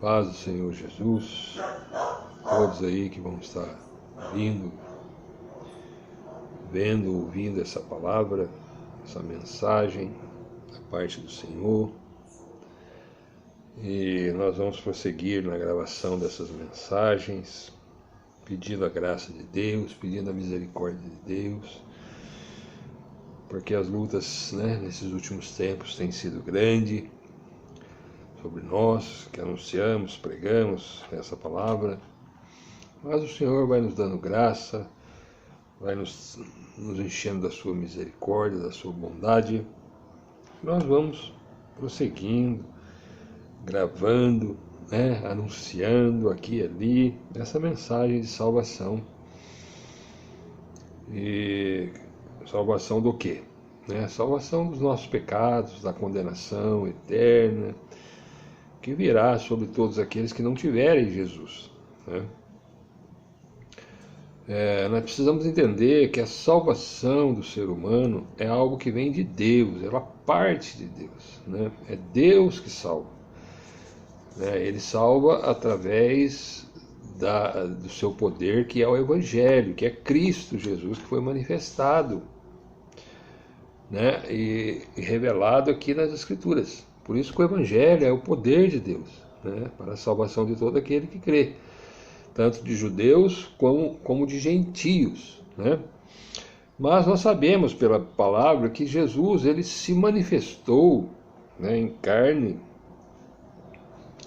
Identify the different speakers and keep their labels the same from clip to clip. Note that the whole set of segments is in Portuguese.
Speaker 1: Paz do Senhor Jesus, todos aí que vão estar vindo, vendo, ouvindo essa palavra, essa mensagem da parte do Senhor. E nós vamos prosseguir na gravação dessas mensagens, pedindo a graça de Deus, pedindo a misericórdia de Deus, porque as lutas, nesses últimos tempos têm sido grandes sobre nós, que anunciamos, pregamos essa palavra, mas o Senhor vai nos dando graça, vai nos enchendo da sua misericórdia, da sua bondade. Nós vamos prosseguindo, gravando, anunciando aqui e ali essa mensagem de salvação. E salvação do quê? Salvação dos nossos pecados, da condenação eterna, que virá sobre todos aqueles que não tiverem Jesus. Nós precisamos entender que a salvação do ser humano é algo que vem de Deus, ela parte de Deus. É Deus que salva. Ele salva através do seu poder, que é o Evangelho, que é Cristo Jesus, que foi manifestado e revelado aqui nas Escrituras. Por isso que o Evangelho é o poder de Deus, para a salvação de todo aquele que crê, tanto de judeus como de gentios. Mas nós sabemos pela palavra que Jesus ele se manifestou em carne,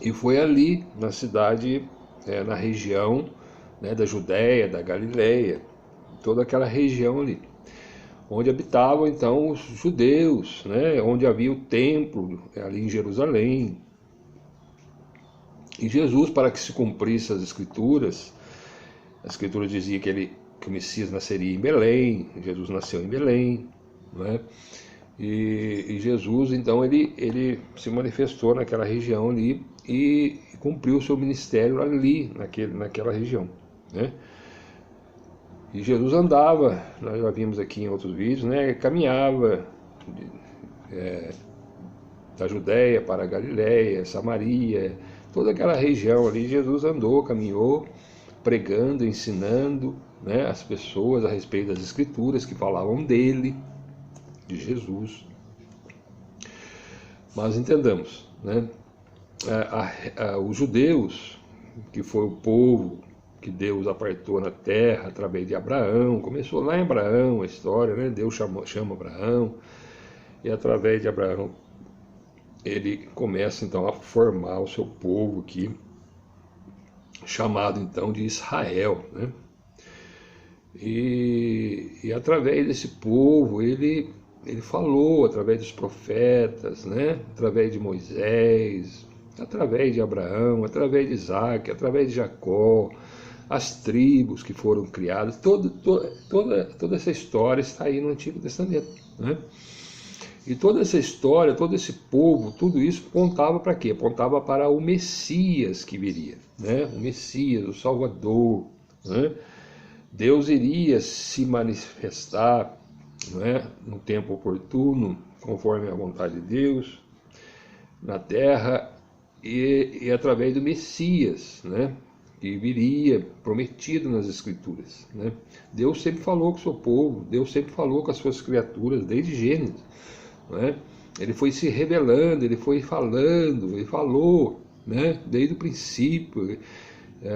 Speaker 1: e foi ali na cidade, na região da Judéia, da Galileia, toda aquela região ali, onde habitavam então os judeus, onde havia o templo, ali em Jerusalém. E Jesus, para que se cumprisse as Escrituras, a Escritura dizia que o Messias nasceria em Belém, Jesus nasceu em Belém, E Jesus, então, ele se manifestou naquela região ali e cumpriu o seu ministério ali, naquela região. E Jesus andava, nós já vimos aqui em outros vídeos, caminhava da Judéia para a Galileia, Samaria, toda aquela região ali. Jesus andou, caminhou, pregando, ensinando as pessoas a respeito das Escrituras que falavam dele, de Jesus. Mas entendamos, os judeus, que foi o povo que Deus apartou na terra através de Abraão, começou lá em Abraão a história, Deus chama Abraão, e através de Abraão ele começa então a formar o seu povo aqui, chamado então de Israel. E através desse povo ele falou através dos profetas, através de Moisés, através de Abraão, através de Isaac, através de Jacó, as tribos que foram criadas, toda essa história está aí no Antigo Testamento. E toda essa história, todo esse povo, tudo isso apontava para quê? Apontava para o Messias que viria, o Messias, o Salvador. Deus iria se manifestar no tempo oportuno, conforme a vontade de Deus, na terra, e através do Messias, que viria prometido nas Escrituras. Deus sempre falou com o seu povo, Deus sempre falou com as suas criaturas, desde Gênesis. Ele foi se revelando, ele foi falando, ele falou, desde o princípio.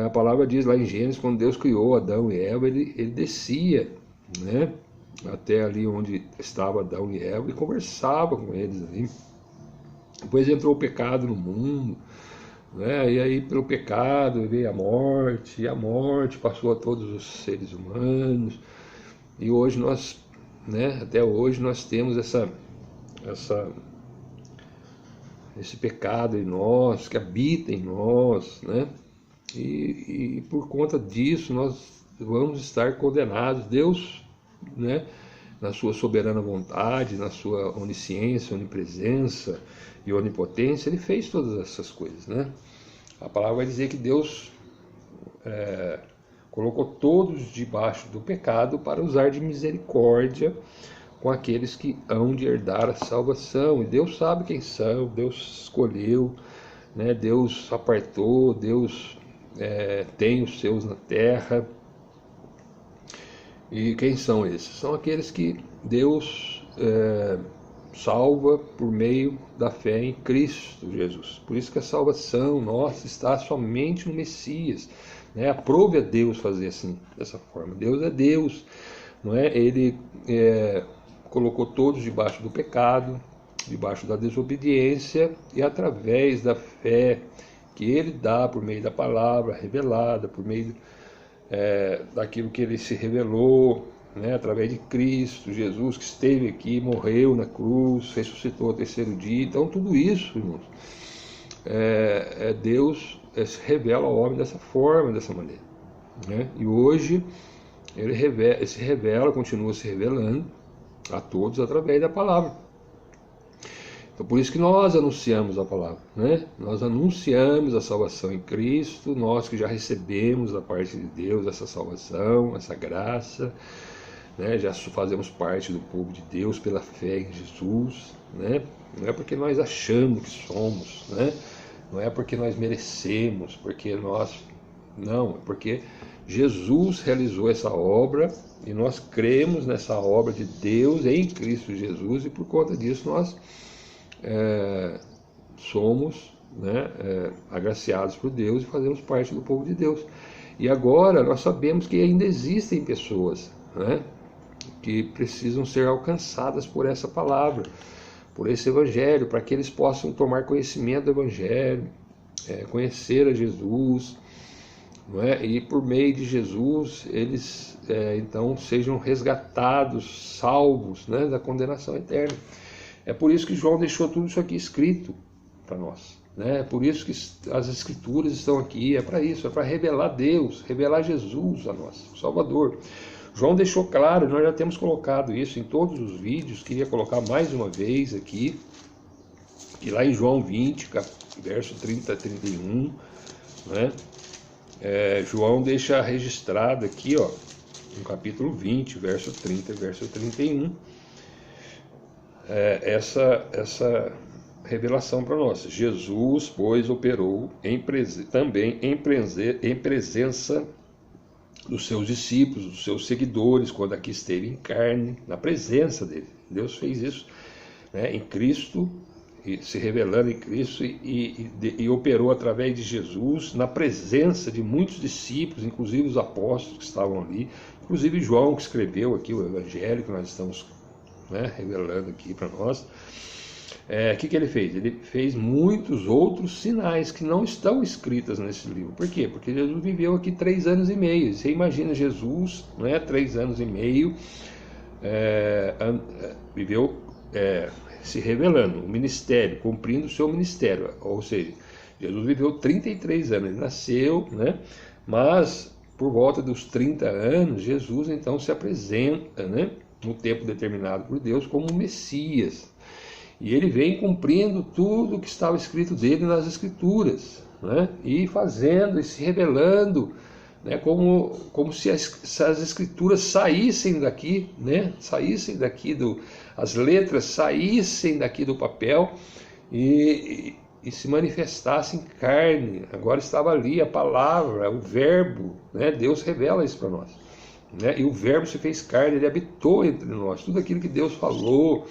Speaker 1: A palavra diz lá em Gênesis, quando Deus criou Adão e Eva, ele descia, até ali onde estava Adão e Eva, e conversava com eles ali. Depois entrou o pecado no mundo, e aí pelo pecado veio a morte, e a morte passou a todos os seres humanos, e hoje nós, até hoje nós temos esse pecado em nós, que habita em nós, e por conta disso nós vamos estar condenados. Deus, na sua soberana vontade, na sua onisciência, onipresença e onipotência, ele fez todas essas coisas. A palavra vai dizer que Deus colocou todos debaixo do pecado para usar de misericórdia com aqueles que hão de herdar a salvação. E Deus sabe quem são, Deus escolheu, né? Deus apartou, Deus tem os seus na terra. E quem são esses? São aqueles que Deus salva por meio da fé em Cristo Jesus. Por isso que a salvação nossa está somente no Messias, né? Aprove a Deus fazer assim, dessa forma. Deus é Deus, não é? Ele colocou todos debaixo do pecado, debaixo da desobediência, e através da fé que Ele dá por meio da palavra revelada, por meio daquilo que Ele se revelou, né, através de Cristo Jesus, que esteve aqui, morreu na cruz, ressuscitou ao terceiro dia. Então tudo isso, irmãos, Deus se revela ao homem dessa forma, dessa maneira, né? E hoje Ele se revela, continua se revelando a todos através da palavra. Então por isso que nós anunciamos a palavra, né? Nós anunciamos a salvação em Cristo, nós que já recebemos da parte de Deus essa salvação, essa graça, né? Já fazemos parte do povo de Deus pela fé em Jesus, né? Não é porque nós achamos que somos, né? Não é porque nós merecemos, porque nós... Não, é porque Jesus realizou essa obra e nós cremos nessa obra de Deus em Cristo Jesus, e por conta disso nós somos, né, agraciados por Deus e fazemos parte do povo de Deus. E agora nós sabemos que ainda existem pessoas, né, que precisam ser alcançadas por essa palavra, por esse evangelho, para que eles possam tomar conhecimento do evangelho, conhecer a Jesus, não é? E por meio de Jesus eles então sejam resgatados, salvos, né, da condenação eterna. É por isso que João deixou tudo isso aqui escrito para nós, né? É por isso que as escrituras estão aqui, é para isso, é para revelar Deus, revelar Jesus a nós, o Salvador. João deixou claro, nós já temos colocado isso em todos os vídeos, queria colocar mais uma vez aqui, que lá em João 20, verso 30 a 31, né? João deixa registrado aqui, ó, no capítulo 20, verso 30 e verso 31, essa revelação para nós. Jesus, pois, operou também em presença dos seus discípulos, dos seus seguidores, quando aqui esteve em carne, na presença dele. Deus fez isso, né, em Cristo, se revelando em Cristo, e operou através de Jesus, na presença de muitos discípulos, inclusive os apóstolos que estavam ali, inclusive João, que escreveu aqui o Evangelho que nós estamos, né, revelando aqui para nós. O que ele fez? Ele fez muitos outros sinais que não estão escritos nesse livro. Por quê? Porque Jesus viveu aqui 3 anos e meio. Você imagina Jesus, né, 3 anos e meio, viveu se revelando, o ministério, cumprindo o seu ministério. Ou seja, Jesus viveu 33 anos, ele nasceu, né, mas por volta dos 30 anos, Jesus então se apresenta, né, no tempo determinado por Deus, como o Messias. E ele vem cumprindo tudo o que estava escrito dele nas Escrituras, né? E fazendo e se revelando, né? Como se as Escrituras saíssem daqui, né? Saíssem daqui as letras saíssem daqui do papel e se manifestassem em carne. Agora estava ali a palavra, o verbo, né? Deus revela isso para nós, né? E o verbo se fez carne, ele habitou entre nós. Tudo aquilo que Deus falou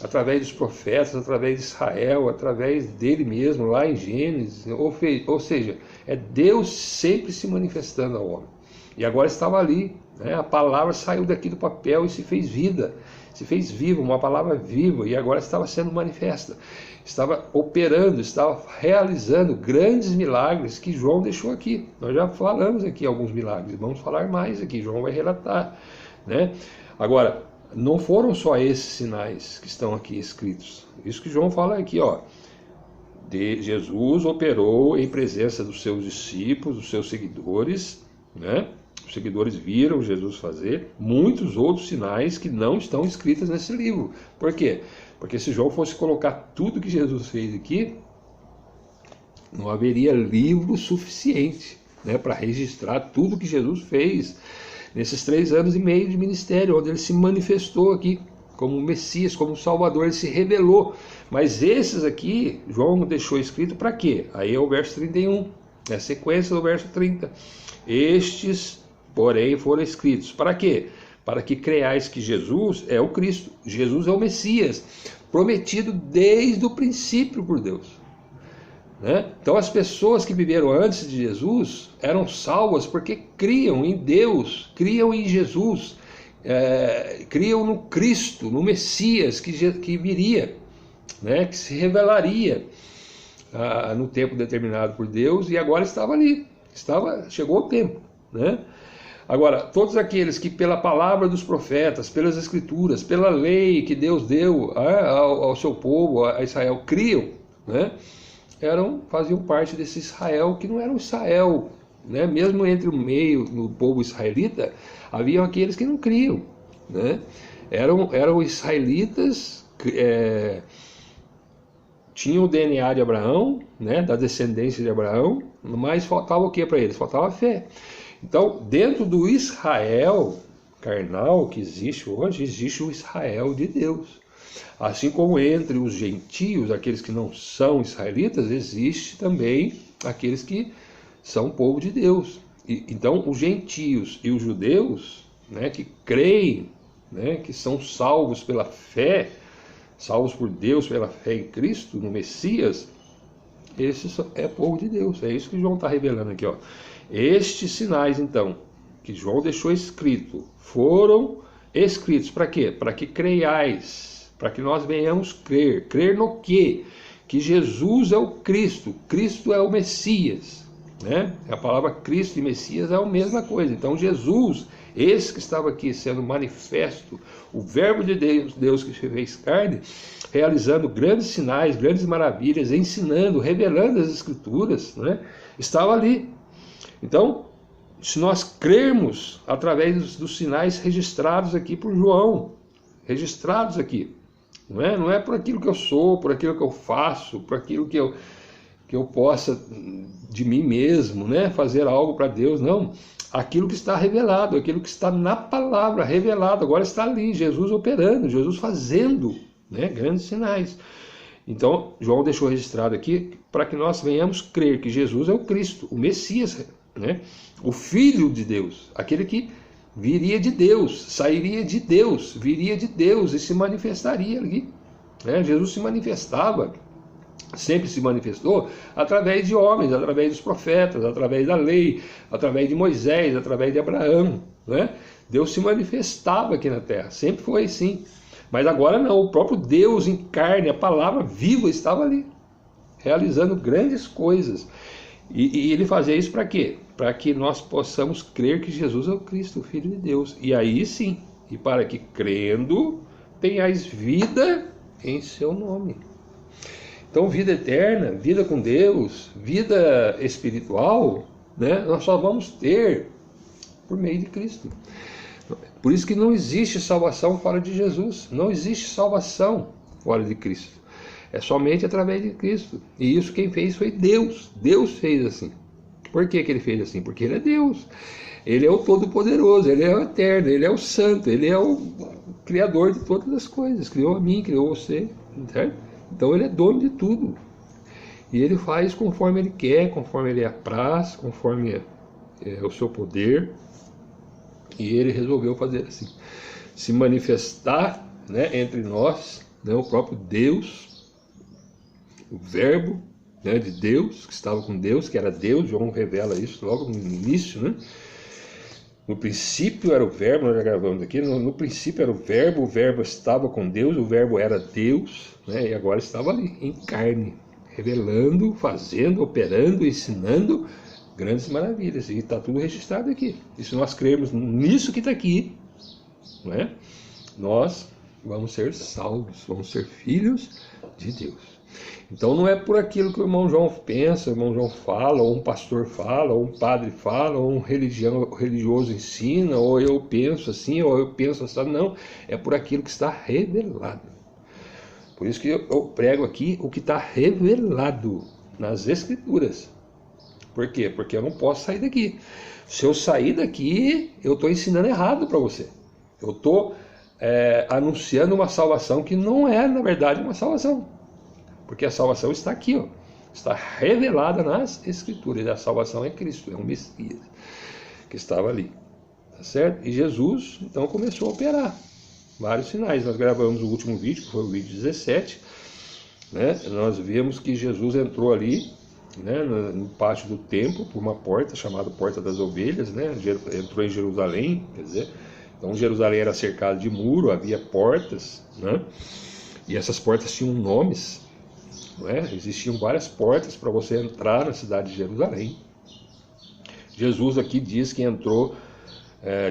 Speaker 1: através dos profetas, através de Israel, através dele mesmo, lá em Gênesis, ou seja, é Deus sempre se manifestando ao homem. E agora estava ali, né? A palavra saiu daqui do papel e se fez vida, se fez viva, uma palavra viva, e agora estava sendo manifesta, estava operando, estava realizando grandes milagres que João deixou aqui. Nós já falamos aqui alguns milagres, vamos falar mais aqui, João vai relatar, né? Agora, não foram só esses sinais que estão aqui escritos. Isso que João fala aqui, ó. Jesus operou em presença dos seus discípulos, dos seus seguidores, né? Os seguidores viram Jesus fazer muitos outros sinais que não estão escritos nesse livro. Por quê? Porque se João fosse colocar tudo que Jesus fez aqui, não haveria livro suficiente, né, para registrar tudo que Jesus fez nesses 3 anos e meio de ministério, onde ele se manifestou aqui, como Messias, como Salvador, ele se revelou. Mas esses aqui, João deixou escrito para quê? Aí é o verso 31, é a sequência do verso 30. Estes, porém, foram escritos para quê? Para que creiais que Jesus é o Cristo, Jesus é o Messias, prometido desde o princípio por Deus. Né? Então as pessoas que viveram antes de Jesus eram salvas porque criam em Deus, criam em Jesus, criam no Cristo, no Messias que viria, né? Que se revelaria no tempo determinado por Deus, e agora estava ali, chegou o tempo. Né? Agora, todos aqueles que pela palavra dos profetas, pelas escrituras, pela lei que Deus deu ao seu povo, a Israel, criam, né? Faziam parte desse Israel que não era um Israel, né? Mesmo entre o meio do povo israelita, haviam aqueles que não criam, né? Eram israelitas, tinham o DNA de Abraão, né? Da descendência de Abraão, mas faltava o que para eles? Faltava fé. Então, dentro do Israel carnal que existe hoje, existe o Israel de Deus. Assim como entre os gentios, aqueles que não são israelitas, existe também aqueles que são povo de Deus. Então, os gentios e os judeus, né, que creem, né, que são salvos pela fé, salvos por Deus pela fé em Cristo, no Messias, esse é povo de Deus. É isso que João está revelando aqui. Ó. Estes sinais, então, que João deixou escrito, foram escritos para quê? Para que creiais, para que nós venhamos crer. Crer no quê? Que Jesus é o Cristo, Cristo é o Messias. Né? A palavra Cristo e Messias é a mesma coisa. Então Jesus, esse que estava aqui sendo manifesto, o verbo de Deus que se fez carne, realizando grandes sinais, grandes maravilhas, ensinando, revelando as Escrituras, né? Estava ali. Então, se nós crermos através dos sinais registrados aqui por João, registrados aqui, não é por aquilo que eu sou, por aquilo que eu faço, por aquilo que eu possa de mim mesmo, né, fazer algo para Deus, não. Aquilo que está revelado, aquilo que está na palavra revelado, agora está ali, Jesus operando, Jesus fazendo, né, grandes sinais. Então, João deixou registrado aqui para que nós venhamos crer que Jesus é o Cristo, o Messias, né, o Filho de Deus, aquele que viria de Deus, sairia de Deus, viria de Deus e se manifestaria ali. Né? Jesus se manifestava, sempre se manifestou através de homens, através dos profetas, através da lei, através de Moisés, através de Abraão. Né? Deus se manifestava aqui na terra, sempre foi assim. Mas agora não, o próprio Deus em carne, a palavra viva estava ali, realizando grandes coisas. E ele fazia isso para quê? Para que nós possamos crer que Jesus é o Cristo, o Filho de Deus. E aí sim, e para que crendo tenhais vida em seu nome. Então, vida eterna, vida com Deus, vida espiritual, né, nós só vamos ter por meio de Cristo. Por isso que não existe salvação fora de Jesus. Não existe salvação fora de Cristo. É somente através de Cristo. E isso quem fez foi Deus. Deus fez assim. Por que ele fez assim? Porque ele é Deus. Ele é o Todo-Poderoso, ele é o Eterno, ele é o Santo, ele é o Criador de todas as coisas. Criou a mim, criou você. Certo? Então ele é dono de tudo. E ele faz conforme ele quer, conforme ele apraz, conforme o seu poder. E ele resolveu fazer assim. Se manifestar, né, entre nós, né, o próprio Deus, o verbo, né, de Deus, que estava com Deus, que era Deus. João revela isso logo no início, né? No princípio era o verbo, nós já gravamos aqui, no princípio era o verbo estava com Deus, o verbo era Deus, né? E agora estava ali, em carne, revelando, fazendo, operando, ensinando grandes maravilhas, e está tudo registrado aqui. E se nós crermos nisso que está aqui, né, nós vamos ser salvos, vamos ser filhos de Deus. Então não é por aquilo que o irmão João pensa, o irmão João fala, ou um pastor fala, ou um padre fala, ou um religioso ensina, ou eu penso assim, ou eu penso assim. Não, é por aquilo que está revelado. Por isso que eu prego aqui o que está revelado nas Escrituras. Por quê? Porque eu não posso sair daqui. Se eu sair daqui, eu estou ensinando errado para você. Eu estou anunciando uma salvação que não é, na verdade, uma salvação. Porque a salvação está aqui, ó, está revelada nas Escrituras. E a salvação é Cristo, é um Messias que estava ali. Tá certo? E Jesus, então, começou a operar vários sinais. Nós gravamos o último vídeo, que foi o vídeo 17. Né? Nós vemos que Jesus entrou ali, né, no pátio do templo, por uma porta chamada Porta das Ovelhas, né? Entrou em Jerusalém, quer dizer, então Jerusalém era cercado de muro, havia portas, né? E essas portas tinham nomes, né? Existiam várias portas para você entrar na cidade de Jerusalém. Jesus aqui diz que entrou,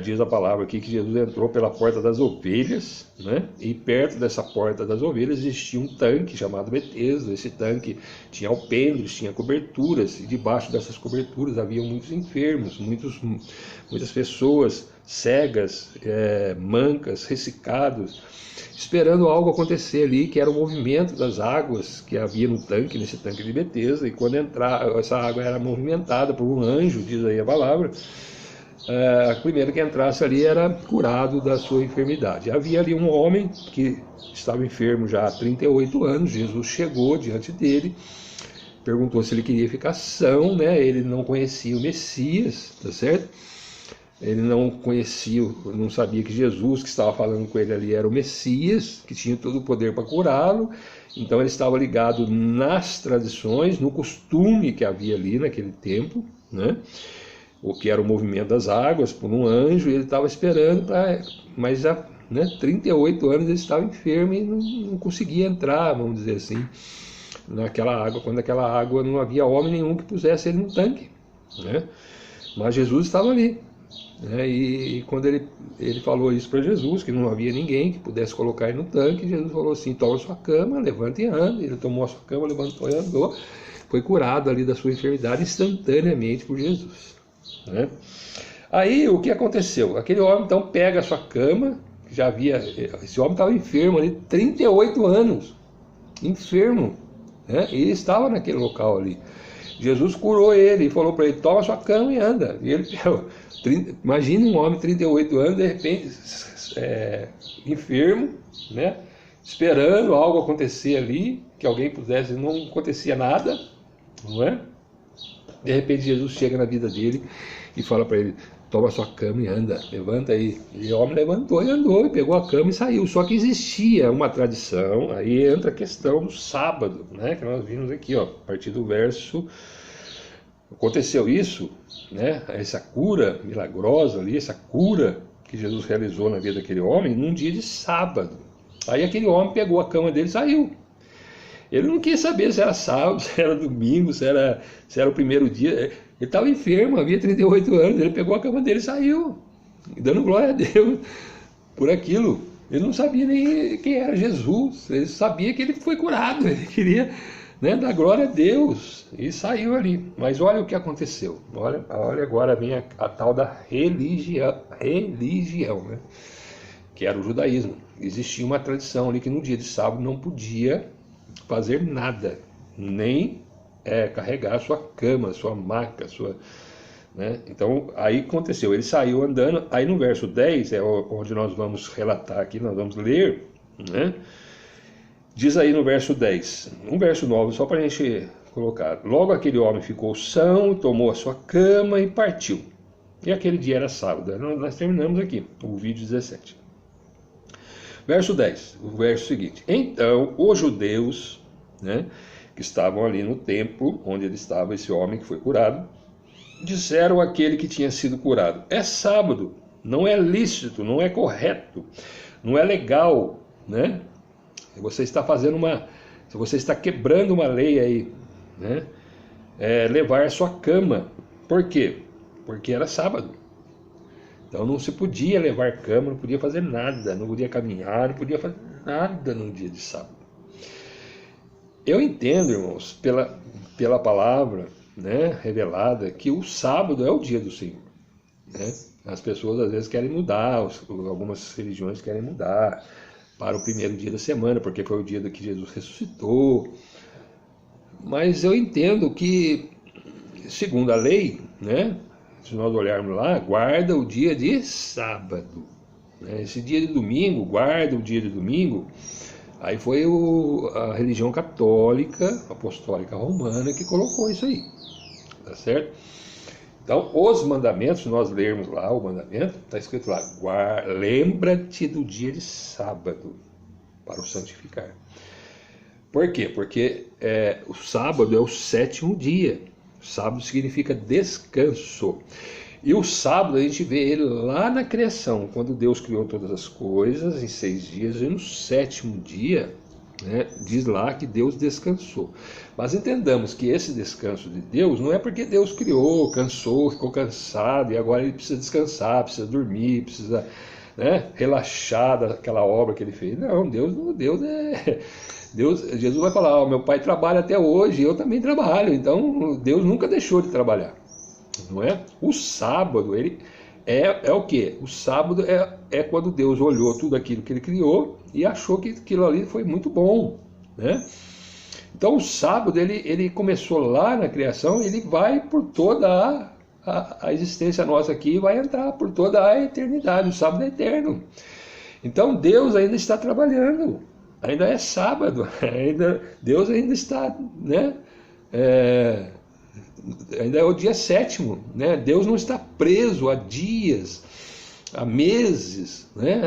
Speaker 1: diz a palavra aqui que Jesus entrou pela Porta das Ovelhas, né? E perto dessa Porta das Ovelhas existia um tanque chamado Betesda. Esse tanque tinha alpendres, tinha coberturas, e debaixo dessas coberturas havia muitos enfermos, muitas pessoas cegas, mancas, ressecados, esperando algo acontecer ali, que era o movimento das águas que havia no tanque, nesse tanque de Betesda. E quando essa água era movimentada por um anjo, diz aí a palavra, o primeiro que entrasse ali era curado da sua enfermidade. Havia ali um homem que estava enfermo já há 38 anos. Jesus chegou diante dele, perguntou se ele queria ficar são, né? Ele não conhecia o Messias, tá certo? Ele não conhecia, não sabia que Jesus que estava falando com ele ali era o Messias, que tinha todo o poder para curá-lo. Então ele estava ligado nas tradições, no costume que havia ali naquele tempo, né? O que era o movimento das águas por um anjo, e ele estava esperando, mas já, né, 38 anos ele estava enfermo e não conseguia entrar, vamos dizer assim, naquela água, quando aquela água não havia homem nenhum que pusesse ele no tanque, né? Mas Jesus estava ali, né? E quando ele falou isso para Jesus, que não havia ninguém que pudesse colocar ele no tanque, Jesus falou assim: toma a sua cama, levanta e anda. Ele tomou a sua cama, levantou e andou, foi curado ali da sua enfermidade instantaneamente por Jesus, né? Aí o que aconteceu? Aquele homem então pega a sua cama, já havia, esse homem estava enfermo ali, 38 anos, enfermo, né? E ele estava naquele local ali. Jesus curou ele e falou para ele: toma a sua cama e anda. E ele, imagine um homem de 38 anos, de repente, enfermo, né? Esperando algo acontecer ali, que alguém pudesse, não acontecia nada, não é? De repente Jesus chega na vida dele e fala para ele: toma a sua cama e anda, levanta aí. E o homem levantou e andou, e pegou a cama e saiu. Só que existia uma tradição, aí entra a questão do sábado, né, que nós vimos aqui, ó, a partir do verso. Aconteceu isso, né, essa cura milagrosa ali, essa cura que Jesus realizou na vida daquele homem, num dia de sábado. Aí aquele homem pegou a cama dele e saiu. Ele não quis saber se era sábado, se era domingo, se era o primeiro dia. Ele estava enfermo, havia 38 anos. Ele pegou a cama dele e saiu, dando glória a Deus por aquilo. Ele não sabia nem quem era Jesus. Ele sabia que ele foi curado. Ele queria, né, dar glória a Deus. E saiu ali. Mas olha o que aconteceu. Olha agora vem a tal da religião, né, que era o judaísmo. Existia uma tradição ali que no dia de sábado não podia fazer nada, nem carregar a sua cama, sua maca, né? Então aí aconteceu, ele saiu andando. Aí no verso 10 é onde nós vamos relatar aqui, nós vamos ler, né? Diz aí no verso 10, um verso 9, só para a gente colocar: logo aquele homem ficou são, tomou a sua cama e partiu. E aquele dia era sábado. Nós terminamos aqui o vídeo 17. Verso 10, o verso seguinte: então os judeus, né, que estavam ali no templo onde ele estava, esse homem que foi curado, disseram àquele que tinha sido curado: é sábado, não é lícito, não é correto, não é legal, né? Você está você está quebrando uma lei aí, né? Levar a sua cama. Por quê? Porque era sábado. Então não se podia levar cama, não podia fazer nada, não podia caminhar, não podia fazer nada no dia de sábado. Eu entendo, irmãos, pela palavra, né, revelada, que o sábado é o dia do Senhor, né? As pessoas às vezes querem mudar, algumas religiões querem mudar para o primeiro dia da semana, porque foi o dia que Jesus ressuscitou. Mas eu entendo que, segundo a lei, né, se nós olharmos lá, guarda o dia de sábado, né? Esse dia de domingo, guarda o dia de domingo, aí foi a religião católica, apostólica romana que colocou isso aí, tá certo? Então, os mandamentos, se nós lermos lá o mandamento, está escrito lá, lembra-te do dia de sábado para o santificar. Por quê? Porque o sábado é o 7º dia. Sábado significa descanso. E o sábado a gente vê ele lá na criação, quando Deus criou todas as coisas em 6 dias, e no 7º dia, né, diz lá que Deus descansou. Mas entendamos que esse descanso de Deus não é porque Deus criou, cansou, ficou cansado e agora ele precisa descansar, precisa dormir, precisa, né, relaxar daquela obra que ele fez. Não, Deus é... Jesus vai falar, meu pai trabalha até hoje, eu também trabalho, então Deus nunca deixou de trabalhar, não é? O sábado, ele é o quê? O sábado é quando Deus olhou tudo aquilo que ele criou e achou que aquilo ali foi muito bom, né? Então o sábado, ele começou lá na criação, ele vai por toda a existência nossa aqui, vai entrar por toda a eternidade, o sábado é eterno. Então Deus ainda está trabalhando, ainda é sábado, Deus ainda está, né? Ainda é o dia 7º, né? Deus não está preso a dias, a meses, né?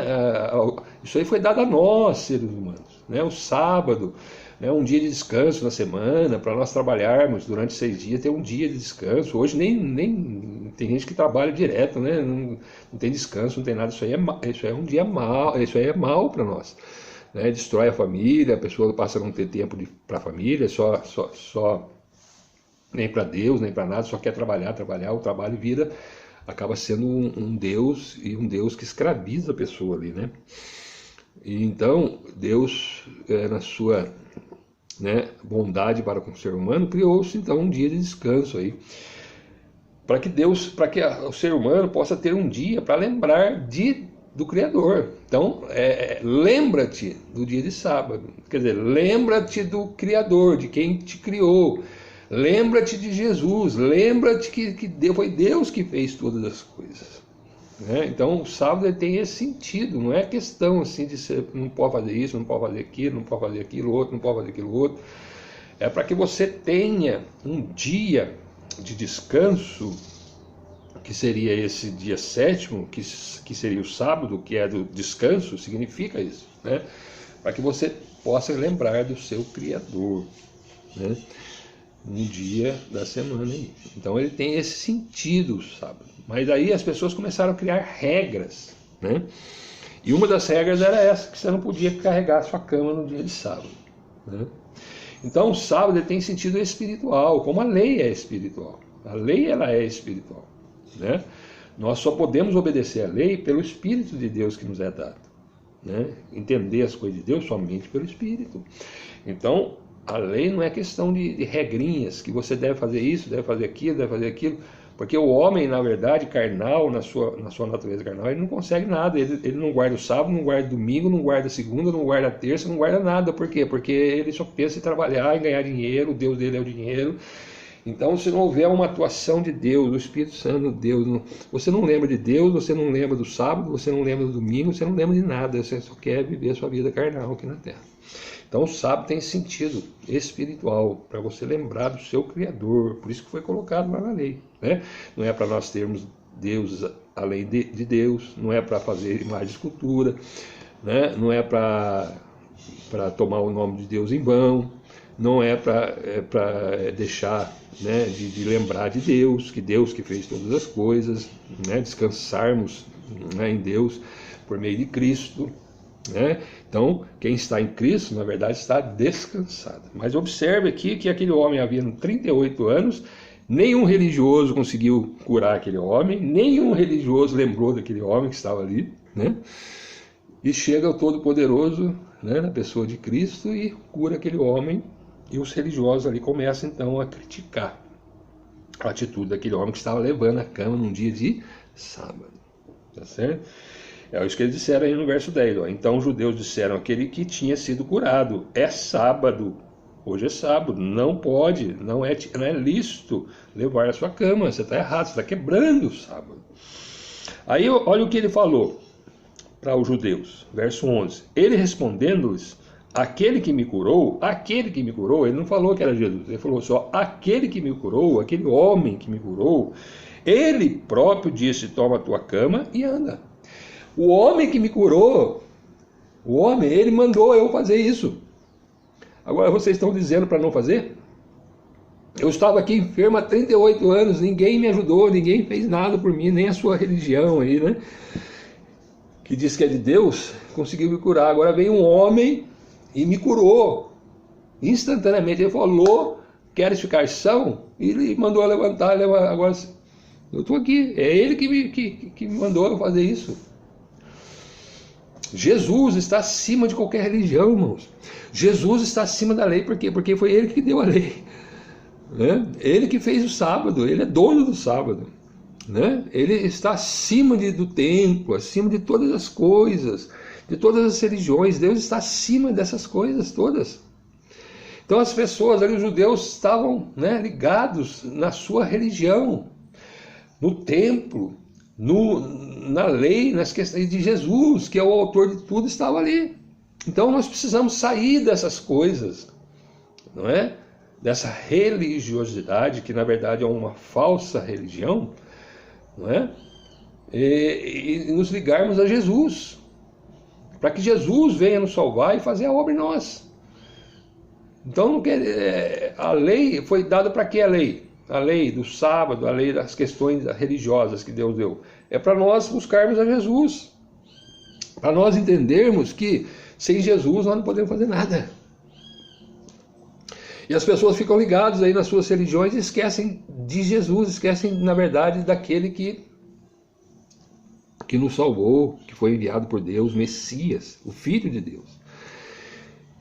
Speaker 1: Isso aí foi dado a nós, seres humanos, né? O sábado, né? Um dia de descanso na semana, para nós trabalharmos durante 6 dias, ter um dia de descanso. Hoje nem tem gente que trabalha direto, né? Não tem descanso, não tem nada. Isso aí é um dia mal, isso aí é mal para nós, né? Destrói a família, a pessoa passa a não ter tempo para a família, só nem para Deus, nem para nada, só quer trabalhar, o trabalho acaba sendo um Deus, e um Deus que escraviza a pessoa ali, né? E então, Deus, na sua, né, bondade para com o ser humano, criou-se então um dia de descanso aí, para que o ser humano possa ter um dia para lembrar do Criador. Então, lembra-te do dia de sábado, quer dizer, lembra-te do Criador, de quem te criou. Lembra-te de Jesus, lembra-te que foi Deus que fez todas as coisas, né? Então o sábado tem esse sentido, não é questão assim de ser, não pode fazer isso, não pode fazer aquilo, não pode fazer aquilo outro, não pode fazer aquilo outro. É para que você tenha um dia de descanso, que seria esse dia 7º, que seria o sábado, que é do descanso, significa isso, né? Para que você possa lembrar do seu Criador, né? Um dia da semana aí. Então ele tem esse sentido, sabe? Mas aí as pessoas começaram a criar regras, né? E uma das regras era essa, que você não podia carregar a sua cama no dia de sábado, né? Então o sábado ele tem sentido espiritual, como a lei é espiritual. A lei, ela é espiritual, né? Nós só podemos obedecer a lei pelo Espírito de Deus que nos é dado, né? Entender as coisas de Deus somente pelo Espírito. Então a lei não é questão de regrinhas, que você deve fazer isso, deve fazer aquilo, porque o homem, na verdade, carnal, na sua natureza carnal, ele não consegue nada, ele não guarda o sábado, não guarda o domingo, não guarda a segunda, não guarda a terça, não guarda nada. Por quê? Porque ele só pensa em trabalhar, em ganhar dinheiro, o Deus dele é o dinheiro. Então, se não houver uma atuação de Deus, do Espírito Santo de Deus, você não lembra de Deus, você não lembra do sábado, você não lembra do domingo, você não lembra de nada, você só quer viver a sua vida carnal aqui na terra. Então o sábado tem sentido espiritual, para você lembrar do seu Criador, por isso que foi colocado lá na lei, né? Não é para nós termos deuses além de Deus, não é para fazer imagem de escultura, né? Não é para tomar o nome de Deus em vão, não é para deixar, né, de lembrar de Deus que fez todas as coisas, né? Descansarmos, né, em Deus por meio de Cristo, né? Então, quem está em Cristo, na verdade, está descansado. Mas observe aqui que aquele homem havia 38 anos, nenhum religioso conseguiu curar aquele homem, nenhum religioso lembrou daquele homem que estava ali, né? E chega o Todo-Poderoso, né, na pessoa de Cristo, e cura aquele homem, e os religiosos ali começam então a criticar a atitude daquele homem que estava levando a cama num dia de sábado, tá certo? É isso que eles disseram aí no verso 10. Ó. Então os judeus disseram àquele que tinha sido curado: é sábado, hoje é sábado, não pode, não é lícito levar a sua cama, você está errado, você está quebrando o sábado. Aí olha o que ele falou: para os judeus. Verso 11. Ele respondendo-lhes, aquele que me curou, ele não falou que era Jesus, ele falou só, aquele que me curou, aquele homem que me curou, ele próprio disse, toma a tua cama e anda. O homem que me curou, ele mandou eu fazer isso. Agora vocês estão dizendo para não fazer? Eu estava aqui enfermo há 38 anos, ninguém me ajudou, ninguém fez nada por mim, nem a sua religião aí, né? Que diz que é de Deus, conseguiu me curar. Agora veio um homem e me curou. Instantaneamente ele falou, queres ficar são? E ele mandou eu levantar, agora eu estou aqui. É ele que me mandou eu fazer isso. Jesus está acima de qualquer religião, irmãos. Jesus está acima da lei, por quê? Porque foi ele que deu a lei. Né? Ele que fez o sábado, ele é dono do sábado. Né? Ele está acima do templo, acima de todas as coisas, de todas as religiões. Deus está acima dessas coisas todas. Então as pessoas ali, os judeus, estavam, né, ligados na sua religião, no templo, na lei, nas questões de Jesus, que é o autor de tudo, estava ali. Então nós precisamos sair dessas coisas, não é? Dessa religiosidade, que na verdade é uma falsa religião, não é? E nos ligarmos a Jesus, para que Jesus venha nos salvar e fazer a obra em nós. Então não quer, a lei foi dada para que a lei? A lei do sábado, a lei das questões religiosas que Deus deu. É para nós buscarmos a Jesus, para nós entendermos que sem Jesus nós não podemos fazer nada. E as pessoas ficam ligadas aí nas suas religiões e esquecem de Jesus, esquecem, na verdade, daquele que nos salvou, que foi enviado por Deus, Messias, o Filho de Deus.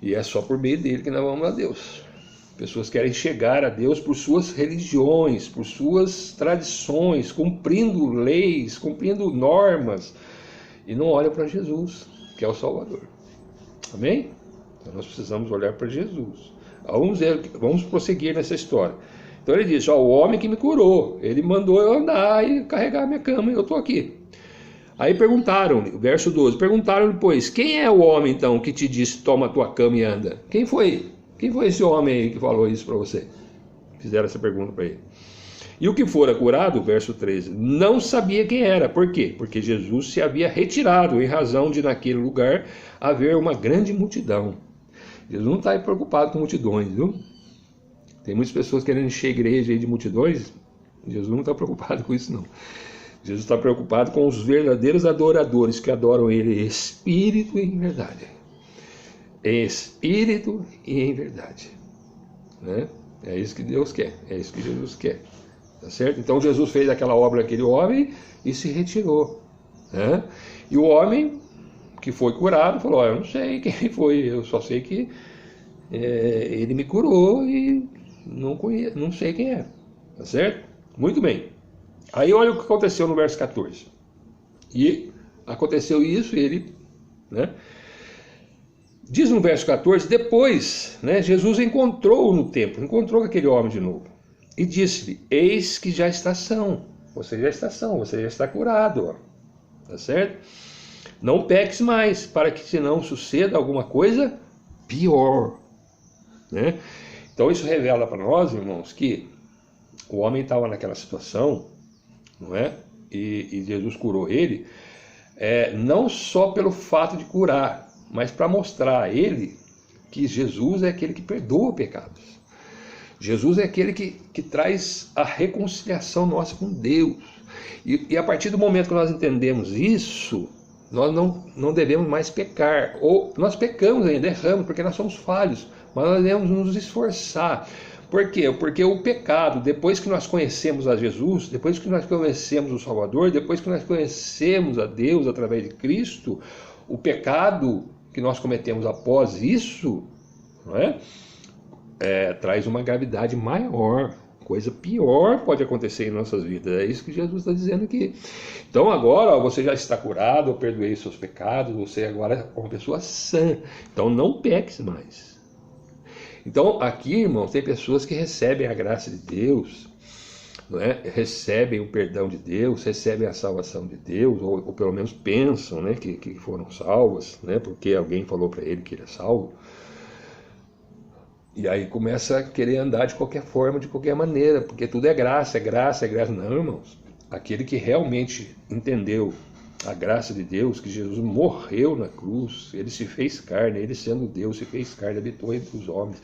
Speaker 1: E é só por meio dele que nós vamos a Deus. Pessoas querem chegar a Deus por suas religiões, por suas tradições, cumprindo leis, cumprindo normas, e não olham para Jesus, que é o Salvador. Amém? Então nós precisamos olhar para Jesus. Vamos prosseguir nessa história. Então ele disse, o homem que me curou, ele mandou eu andar e carregar a minha cama, e eu estou aqui. Aí perguntaram-lhe, verso 12, perguntaram-lhe, pois, quem é o homem então que te disse, toma a tua cama e anda? Quem foi? Quem foi esse homem aí que falou isso para você? Fizeram essa pergunta para ele. E o que fora curado, verso 13, não sabia quem era. Por quê? Porque Jesus se havia retirado em razão de naquele lugar haver uma grande multidão. Jesus não está preocupado com multidões, viu? Tem muitas pessoas querendo encher a igreja aí de multidões. Jesus não está preocupado com isso, não. Jesus está preocupado com os verdadeiros adoradores que adoram Ele em espírito e em verdade. Em espírito e em verdade. Né? É isso que Deus quer, é isso que Jesus quer. Tá certo? Então Jesus fez aquela obra daquele homem e se retirou. Né? E o homem que foi curado falou, eu não sei quem foi, eu só sei que ele me curou e não sei quem é. Tá certo? Muito bem. Aí olha o que aconteceu no verso 14. E aconteceu isso e ele, né? Diz no verso 14, depois, né, Jesus encontrou no templo, encontrou aquele homem de novo. E disse-lhe, eis que já está são. Você já está são, você já está curado. Ó. Tá certo? Não peques mais, para que senão suceda alguma coisa pior. Né? Então isso revela para nós, irmãos, que o homem estava naquela situação, não é? E Jesus curou ele, não só pelo fato de curar, mas para mostrar a ele que Jesus é aquele que perdoa pecados. Jesus é aquele que traz a reconciliação nossa com Deus. E a partir do momento que nós entendemos isso, nós não devemos mais pecar. Ou nós pecamos ainda, erramos, porque nós somos falhos, mas nós devemos nos esforçar. Por quê? Porque o pecado, depois que nós conhecemos a Jesus, depois que nós conhecemos o Salvador, depois que nós conhecemos a Deus através de Cristo, o pecado que nós cometemos após isso, não é? Traz uma gravidade maior, coisa pior pode acontecer em nossas vidas. É isso que Jesus está dizendo aqui. Então agora você já está curado, eu perdoei os seus pecados, você agora é uma pessoa sã. Então não peques mais. Então aqui, irmãos, tem pessoas que recebem a graça de Deus não é? Recebem o perdão de Deus, recebem a salvação de Deus, ou pelo menos pensam, né, que foram salvas, né, porque alguém falou para ele que ele é salvo. E aí começa a querer andar de qualquer forma, de qualquer maneira, porque tudo é graça, é graça, é graça. Não, irmãos. Aquele que realmente entendeu a graça de Deus, que Jesus morreu na cruz, ele se fez carne, ele sendo Deus, se fez carne, habitou entre os homens.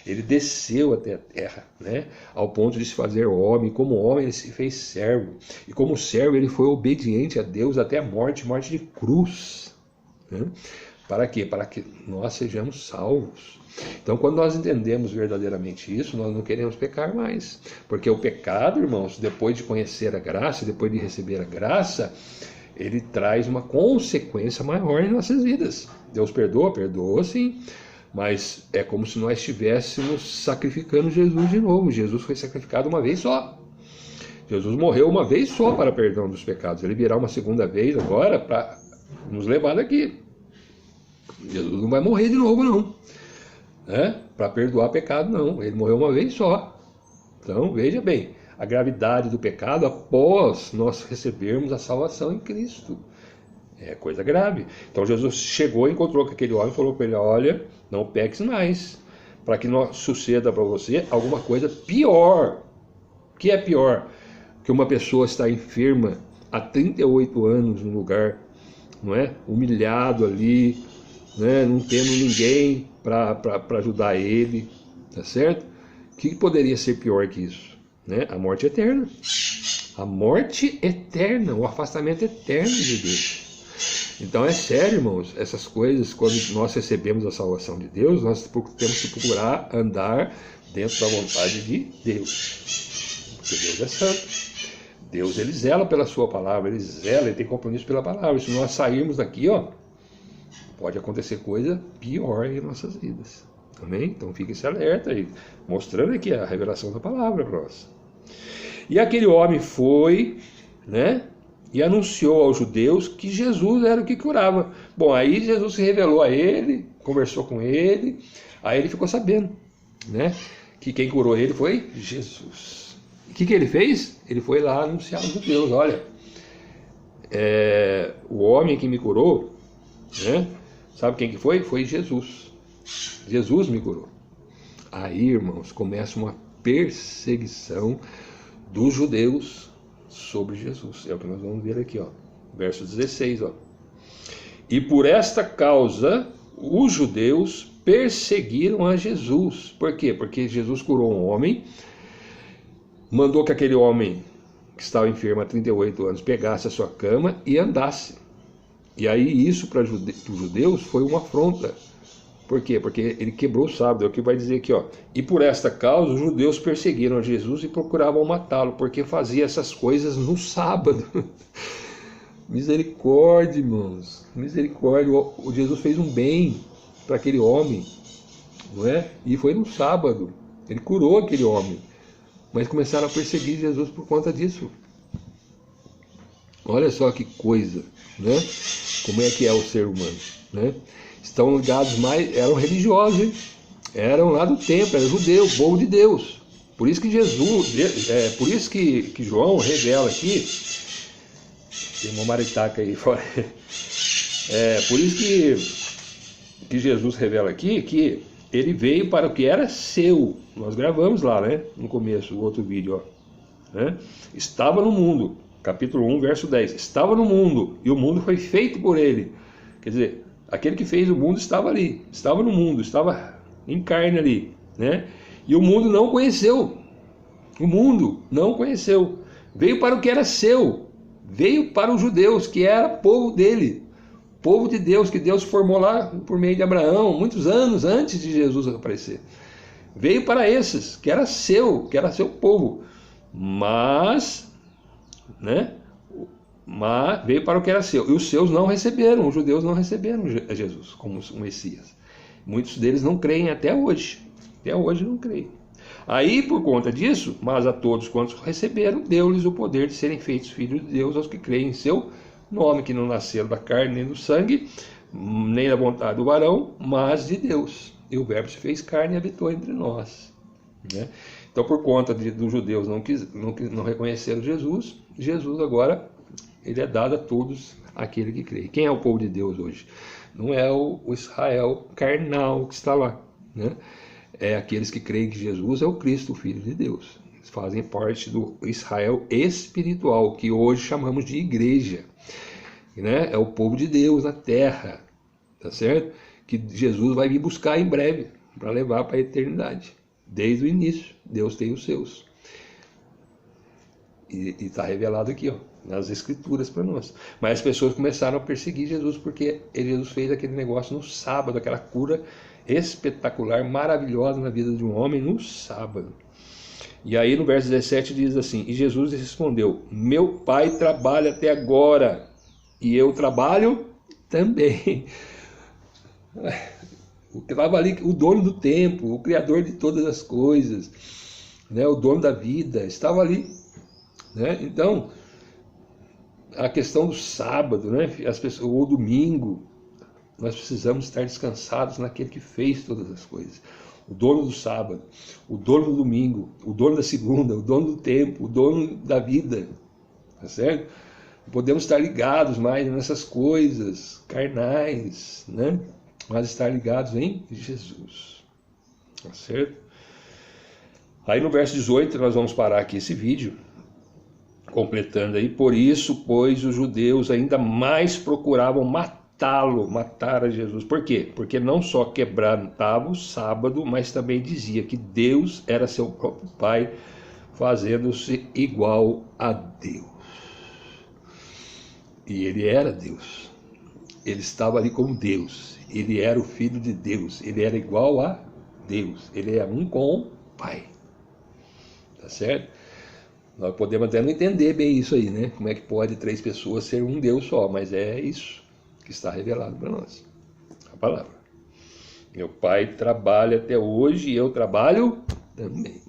Speaker 1: Ele desceu até a terra, né, ao ponto de se fazer homem. Como homem ele se fez servo. E como servo ele foi obediente a Deus até a morte, morte de cruz. Né? Para quê? Para que nós sejamos salvos. Então, quando nós entendemos verdadeiramente isso, nós não queremos pecar mais. Porque o pecado, irmãos, depois de conhecer a graça, depois de receber a graça, ele traz uma consequência maior em nossas vidas. Deus perdoa? Perdoa sim. Mas é como se nós estivéssemos sacrificando Jesus de novo. Jesus foi sacrificado uma vez só. Jesus morreu uma vez só para perdão dos pecados. Ele virá uma segunda vez agora para nos levar daqui. Jesus não vai morrer de novo, não. Para perdoar pecado, não. Ele morreu uma vez só. Então, veja bem, a gravidade do pecado após nós recebermos a salvação em Cristo. É coisa grave. Então, Jesus chegou, encontrou com aquele homem e falou para ele: olha, não peques mais, para que não suceda para você alguma coisa pior. O que é pior? Que uma pessoa está enferma há 38 anos no lugar, não é? Humilhado ali, né? Não tendo ninguém para ajudar ele, tá certo? O que poderia ser pior que isso? Né? A morte eterna. A morte eterna, o afastamento eterno de Deus. Então é sério, irmãos, essas coisas, quando nós recebemos a salvação de Deus, nós temos que procurar andar dentro da vontade de Deus. Porque Deus é santo. Deus, ele zela pela sua palavra, ele zela, ele tem compromisso pela palavra. Se nós sairmos daqui, pode acontecer coisa pior em nossas vidas. Amém? Então fique esse alerta aí, mostrando aqui a revelação da palavra para nós. E aquele homem foi, né, e anunciou aos judeus que Jesus era o que curava. Bom, aí Jesus se revelou a ele, conversou com ele, aí ele ficou sabendo, né, que quem curou ele foi Jesus. O que ele fez? Ele foi lá anunciar aos judeus: olha, o homem que me curou, né, sabe quem que foi? Foi Jesus. Jesus me curou. Aí, irmãos, começa uma perseguição dos judeus sobre Jesus. É o que nós vamos ver aqui, verso 16. E por esta causa, os judeus perseguiram a Jesus. Por quê? Porque Jesus curou um homem, mandou que aquele homem que estava enfermo há 38 anos pegasse a sua cama e andasse. E aí isso para os judeus foi uma afronta. Por quê? Porque ele quebrou o sábado. É o que vai dizer aqui, E por esta causa os judeus perseguiram a Jesus e procuravam matá-lo, porque fazia essas coisas no sábado. Misericórdia, irmãos. Misericórdia. O Jesus fez um bem para aquele homem, não é? E foi no sábado. Ele curou aquele homem. Mas começaram a perseguir Jesus por conta disso. Olha só que coisa, né? Como é que é o ser humano, né? Estão ligados eram religiosos, hein? Eram lá do templo, era judeu, povo de Deus. Por isso que por isso que João revela aqui, tem uma maritaca aí fora. Por isso que Jesus revela aqui que ele veio para o que era seu. Nós gravamos lá, né? No começo, o outro vídeo, né? Estava no mundo, capítulo 1, verso 10. Estava no mundo, e o mundo foi feito por ele. Quer dizer, aquele que fez o mundo estava ali, estava no mundo, estava em carne ali, né? E o mundo não conheceu. O mundo não conheceu. Veio para o que era seu. Veio para os judeus, que era povo dele. Povo de Deus, que Deus formou lá por meio de Abraão, muitos anos antes de Jesus aparecer. Veio para esses, que era seu povo. Mas, né? Mas veio para o que era seu. E os seus não receberam, os judeus não receberam Jesus como o Messias. Muitos deles não creem até hoje. Até hoje não creem. Aí, por conta disso, mas a todos quantos receberam, deu-lhes o poder de serem feitos filhos de Deus, aos que creem em seu nome, que não nasceram da carne nem do sangue, nem da vontade do varão, mas de Deus. E o Verbo se fez carne e habitou entre nós, né? Então, por conta dos judeus não reconheceram Jesus, Jesus agora ele é dado a todos aquele que crê. Quem é o povo de Deus hoje? Não é o Israel carnal que está lá, né? É aqueles que creem que Jesus é o Cristo, o Filho de Deus. Eles fazem parte do Israel espiritual, que hoje chamamos de igreja, né? É o povo de Deus na terra, tá certo? Que Jesus vai vir buscar em breve para levar para a eternidade. Desde o início, Deus tem os seus. E está revelado aqui, ó, nas Escrituras para nós. Mas as pessoas começaram a perseguir Jesus porque Jesus fez aquele negócio no sábado, aquela cura espetacular, maravilhosa na vida de um homem no sábado. E aí no verso 17 diz assim: e Jesus respondeu: meu Pai trabalha até agora e eu trabalho também. O que estava ali, o dono do tempo, o criador de todas as coisas, né, o dono da vida, estava ali, né? Então, a questão do sábado, né, ou domingo, nós precisamos estar descansados naquele que fez todas as coisas. O dono do sábado, o dono do domingo, o dono da segunda, o dono do tempo, o dono da vida, tá certo? Podemos estar ligados mais nessas coisas carnais, né? Mas estar ligados em Jesus, tá certo? Aí no verso 18 nós vamos parar aqui esse vídeo, completando aí: por isso, pois, os judeus ainda mais procuravam matar a Jesus. Por quê? Porque não só quebrantava o sábado, mas também dizia que Deus era seu próprio Pai, fazendo-se igual a Deus. E ele era Deus, ele estava ali como Deus, ele era o Filho de Deus, ele era igual a Deus, ele é um com o Pai, tá certo? Nós podemos até não entender bem isso aí, né? Como é que pode 3 pessoas ser um Deus só, mas é isso que está revelado para nós, a palavra. Meu Pai trabalha até hoje e eu trabalho também.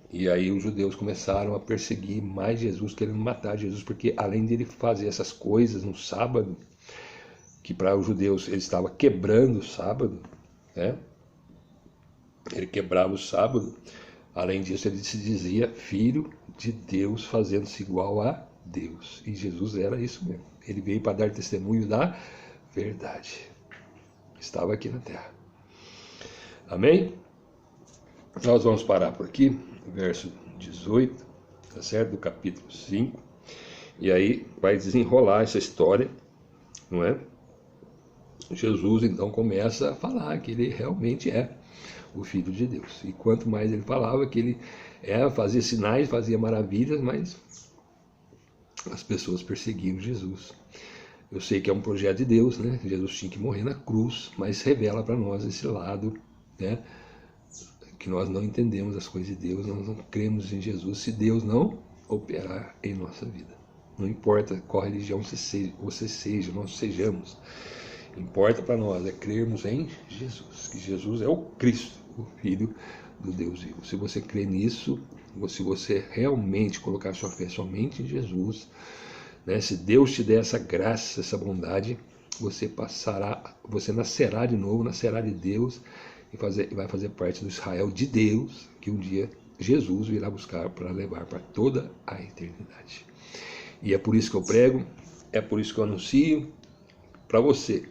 Speaker 1: E aí os judeus começaram a perseguir mais Jesus, querendo matar Jesus, porque além de ele fazer essas coisas no sábado, que para os judeus ele estava quebrando o sábado, né? Ele quebrava o sábado. Além disso, ele se dizia filho de Deus, fazendo-se igual a Deus. E Jesus era isso mesmo. Ele veio para dar testemunho da verdade. Estava aqui na terra. Amém? Nós vamos parar por aqui, verso 18, tá certo? Do capítulo 5. E aí vai desenrolar essa história, não é? Jesus então começa a falar que ele realmente é o Filho de Deus. E quanto mais ele falava que ele fazia sinais, fazia maravilhas, mas as pessoas perseguiam Jesus. Eu sei que é um projeto de Deus, né? Jesus tinha que morrer na cruz, mas revela para nós esse lado, né? Que nós não entendemos as coisas de Deus, nós não cremos em Jesus se Deus não operar em nossa vida. Não importa qual religião você seja, nós sejamos. Importa para nós é crermos em Jesus, que Jesus é o Cristo, o Filho do Deus vivo. Se você crê nisso, se você realmente colocar sua fé somente em Jesus, né, se Deus te der essa graça, essa bondade, você nascerá de novo, nascerá de Deus e vai fazer parte do Israel de Deus, que um dia Jesus virá buscar para levar para toda a eternidade. E é por isso que eu prego, é por isso que eu anuncio para você,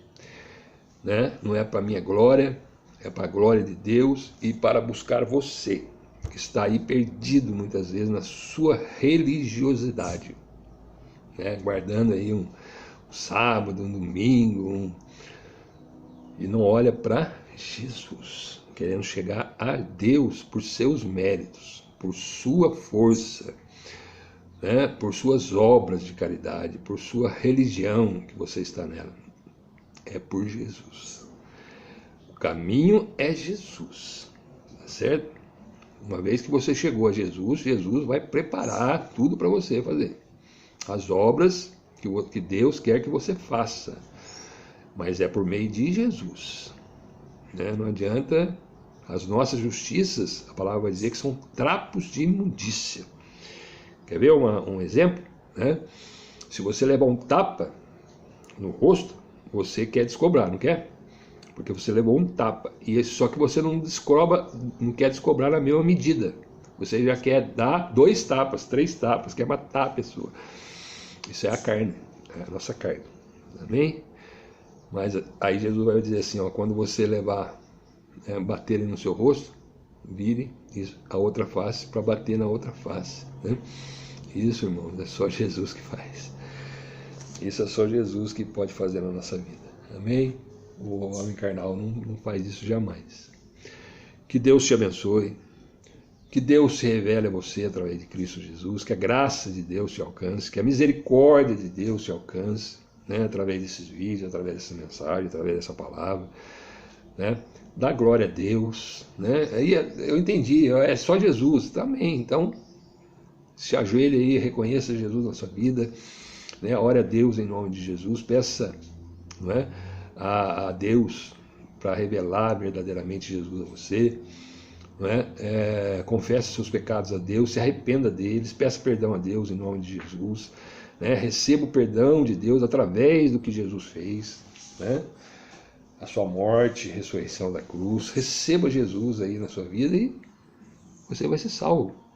Speaker 1: né? Não é para minha glória, é para a glória de Deus e para buscar você, que está aí perdido muitas vezes na sua religiosidade, né? Guardando aí um sábado, um domingo, e não olha para Jesus, querendo chegar a Deus por seus méritos, por sua força, né? Por suas obras de caridade, por sua religião que você está nela. É por Jesus. O caminho é Jesus, tá certo? Uma vez que você chegou a Jesus, Jesus vai preparar tudo para você fazer. As obras que Deus quer que você faça, mas é por meio de Jesus, né? Não adianta, as nossas justiças, a palavra vai dizer que são trapos de imundícia. Quer ver um exemplo, né? Se você levar um tapa no rosto, você quer descobrir, não quer? porque você levou um tapa, e só que você não quer descobrar na mesma medida. Você já quer dar 2 tapas, 3 tapas, quer matar a pessoa. Isso é a carne, é a nossa carne. Amém? Mas aí Jesus vai dizer assim, ó, quando você levar, baterem no seu rosto, vire a outra face para bater na outra face. Né? Isso, irmãos, é só Jesus que faz. Isso é só Jesus que pode fazer na nossa vida. Amém? O homem carnal não faz isso jamais. Que Deus te abençoe. Que Deus se revele a você através de Cristo Jesus. Que a graça de Deus te alcance. Que a misericórdia de Deus te alcance. Né? Através desses vídeos, através dessa mensagem, através dessa palavra. Né? Dá glória a Deus. Né? Aí eu entendi. É só Jesus. Também. Então, se ajoelhe aí, reconheça Jesus na sua vida. Né? Ore a Deus em nome de Jesus. Peça, não é, a Deus para revelar verdadeiramente Jesus a você, não é? Confesse seus pecados a Deus, se arrependa deles, peça perdão a Deus em nome de Jesus, né? Receba o perdão de Deus através do que Jesus fez, né? A sua morte, ressurreição da cruz, receba Jesus aí na sua vida e você vai ser salvo.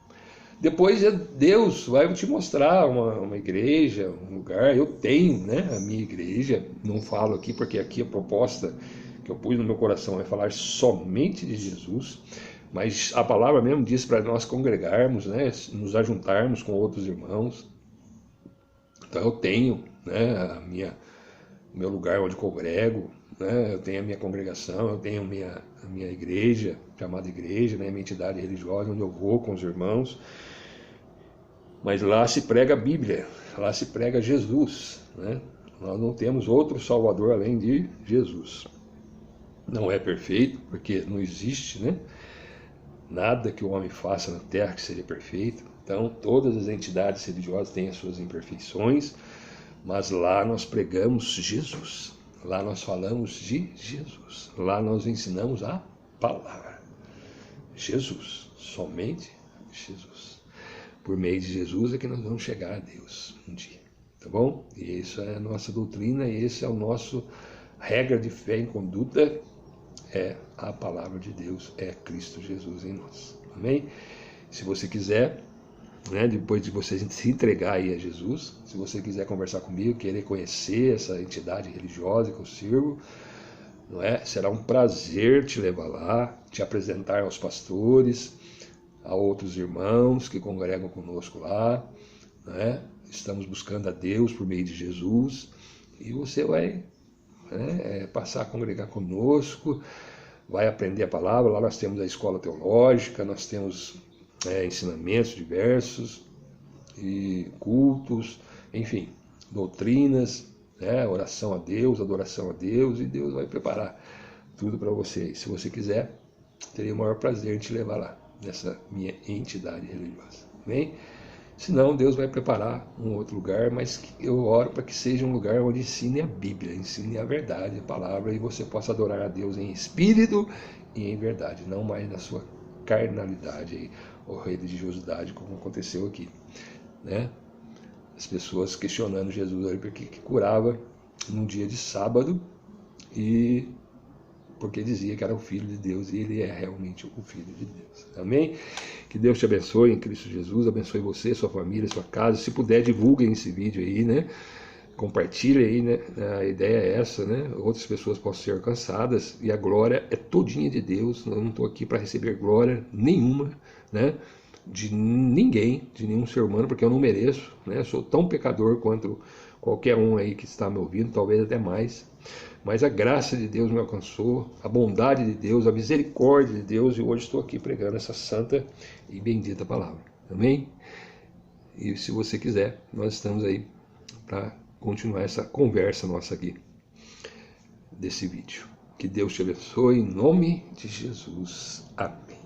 Speaker 1: Depois Deus vai te mostrar uma igreja, um lugar. Eu tenho, né, a minha igreja, não falo aqui porque aqui a proposta que eu pus no meu coração é falar somente de Jesus, mas a palavra mesmo diz para nós congregarmos, né, nos ajuntarmos com outros irmãos. Então eu tenho, né, o meu lugar onde congrego, né, eu tenho a minha congregação, eu tenho a minha igreja, chamada igreja, né, minha entidade religiosa, onde eu vou com os irmãos. Mas lá se prega a Bíblia, lá se prega Jesus, né? Nós não temos outro Salvador além de Jesus. Não é perfeito, porque não existe, né, nada que o homem faça na terra que seja perfeito. Então, todas as entidades religiosas têm as suas imperfeições, mas lá nós pregamos Jesus. Lá nós falamos de Jesus. Lá nós ensinamos a palavra. Jesus, somente Jesus. Por meio de Jesus é que nós vamos chegar a Deus um dia, tá bom? E isso é a nossa doutrina, e esse é o nosso regra de fé e conduta, é a palavra de Deus, é Cristo Jesus em nós, amém? Se você quiser, né, depois de você se entregar aí a Jesus, se você quiser conversar comigo, querer conhecer essa entidade religiosa que eu sirvo, não é? Será um prazer te levar lá, te apresentar aos pastores, a outros irmãos que congregam conosco lá, né? Estamos buscando a Deus por meio de Jesus, e você vai, né, passar a congregar conosco, vai aprender a palavra. Lá nós temos a escola teológica, nós temos ensinamentos diversos, e cultos, enfim, doutrinas, né, oração a Deus, adoração a Deus, e Deus vai preparar tudo para você. Se você quiser, teria o maior prazer em te levar lá, nessa minha entidade religiosa. Amém? Senão, Deus vai preparar um outro lugar, mas eu oro para que seja um lugar onde ensine a Bíblia, ensine a verdade, a palavra, e você possa adorar a Deus em espírito e em verdade, não mais na sua carnalidade ou religiosidade, como aconteceu aqui, né? As pessoas questionando Jesus ali porque curava num dia de sábado, e porque dizia que era o Filho de Deus, e ele é realmente o Filho de Deus. Amém? Que Deus te abençoe em Cristo Jesus, abençoe você, sua família, sua casa. Se puder, divulguem esse vídeo aí, né? Compartilhe aí, né? A ideia é essa, né? Outras pessoas possam ser alcançadas, e a glória é todinha de Deus. Eu não estou aqui para receber glória nenhuma, né, de ninguém, de nenhum ser humano, porque eu não mereço, né? Eu sou tão pecador quanto qualquer um aí que está me ouvindo, talvez até mais. Mas a graça de Deus me alcançou, a bondade de Deus, a misericórdia de Deus, e hoje estou aqui pregando essa santa e bendita palavra. Amém? E se você quiser, nós estamos aí para continuar essa conversa nossa aqui, desse vídeo. Que Deus te abençoe, em nome de Jesus. Amém.